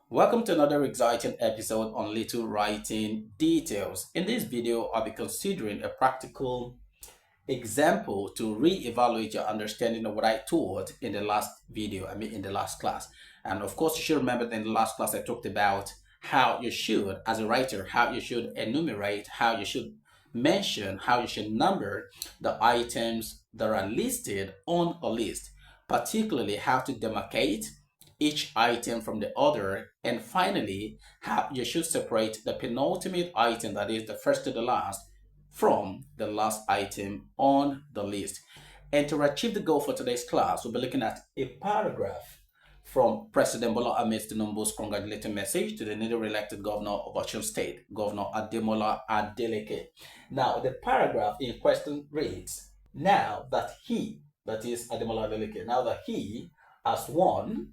Welcome to another exciting episode on Little Writing Details. In this video, I'll be considering a practical example to re-evaluate your understanding of what I taught in the last video, in the last class. And of course, you should remember that in the last class, I talked about how you should, as a writer, how you should enumerate, how you should mention, how you should number the items that are listed on a list, particularly how to demarcate each item from the other, and finally, how you should separate the penultimate item, that is the first to the last, from the last item on the list. And to achieve the goal for today's class, we'll be looking at a paragraph from President Bola Tinubu's congratulatory message to the newly elected governor of Osun State, Governor Ademola Adeleke. Now, the paragraph in question reads, now that he, that is Ademola Adeleke, now that he has won,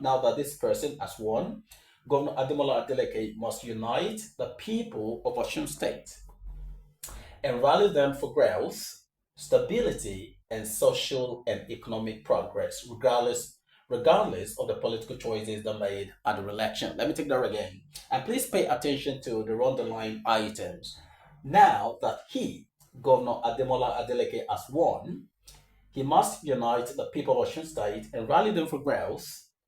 now that this person has won, Governor Ademola Adeleke must unite the people of Osun State and rally them for growth, stability, and social and economic progress, regardless of the political choices they made at the election. Let me take that again. And please pay attention to the underlying items. Now that he, Governor Ademola Adeleke, has won, he must unite the people of Osun State and rally them for growth,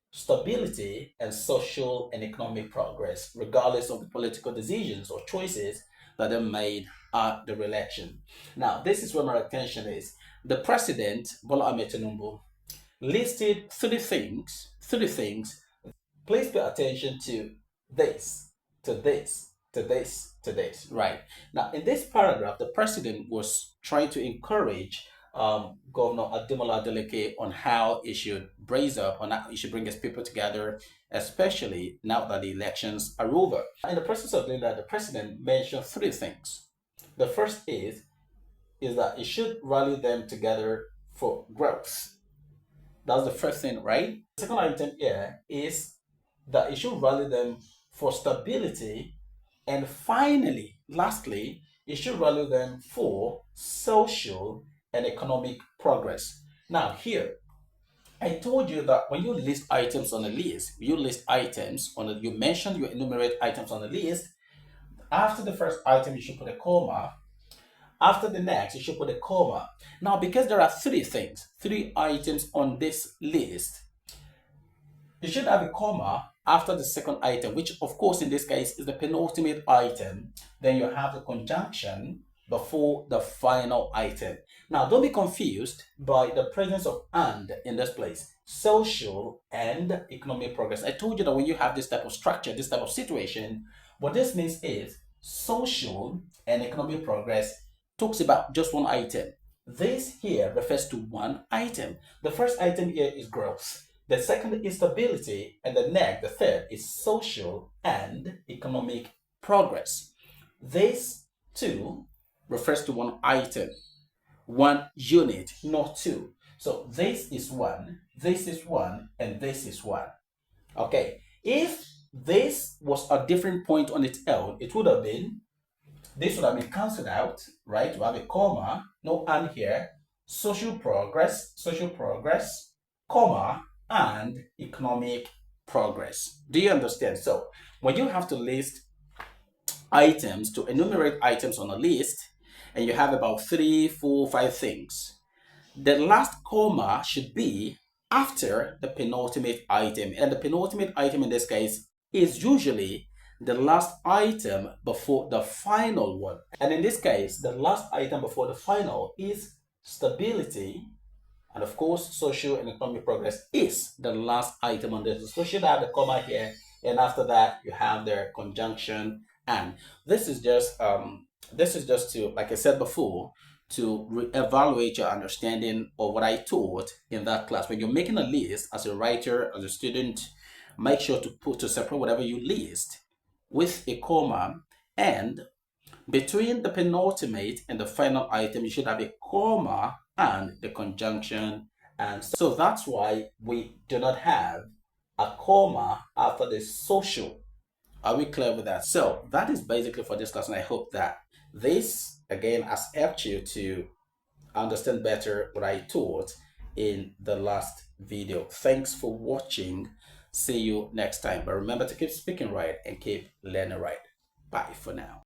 stability, and social and economic progress, regardless of the political decisions or choices that they made at the election. Now, this is where my attention is. The President, Bola Tinubu, listed three things. Please pay attention to this, to this, to this, to this. Right. Now, in this paragraph, the President was trying to encourage Governor Ademola Adeleke on how he should brace up, on how he should bring his people together, especially now that the elections are over. In the process of doing that, the president mentioned three things. The first is that he should rally them together for growth. That's the first thing, right? The second item here is that he should rally them for stability, and finally, lastly, he should rally them for social and economic progress. Now here, I told you that when you list items on a list, you enumerate items on a list. After the first item, you should put a comma. After the next, you should put a comma. Now, because there are three items on this list, you should have a comma after the second item, which of course in this case is the penultimate item. Then you have the conjunction before the final item. Now, don't be confused by the presence of "and" in this place. Social and economic progress. I told you that when you have this type of structure, this type of situation, what this means is social and economic progress talks about just one item. This here refers to one item. The first item here is growth. The second is stability, and the third is social and economic progress. This two refers to one item, one unit, not two. So this is one, and this is one. Okay, if this was a different point on its own, this would have been cancelled out, right? We have a comma, no "and" here, social progress, comma, and economic progress. Do you understand? So when you have to list items, to enumerate items on a list, and you have about 3, 4, 5 things, the last comma should be after the penultimate item. And the penultimate item in this case is usually the last item before the final one. And in this case, the last item before the final is stability. And of course, social and economic progress is the last item on this. So you should have the comma here. And after that, you have the conjunction "and." This is just to, like I said before, to evaluate your understanding of what I taught in that class. When you're making a list as a writer, as a student, make sure to separate whatever you list with a comma, and between the penultimate and the final item, you should have a comma and the conjunction "and." So that's why we do not have a comma after the social. Are we clear with that? So that is basically for this class, and I hope that this again has helped you to understand better what I taught in the last video. Thanks for watching. See you next time. But remember to keep speaking right and keep learning right. Bye for now.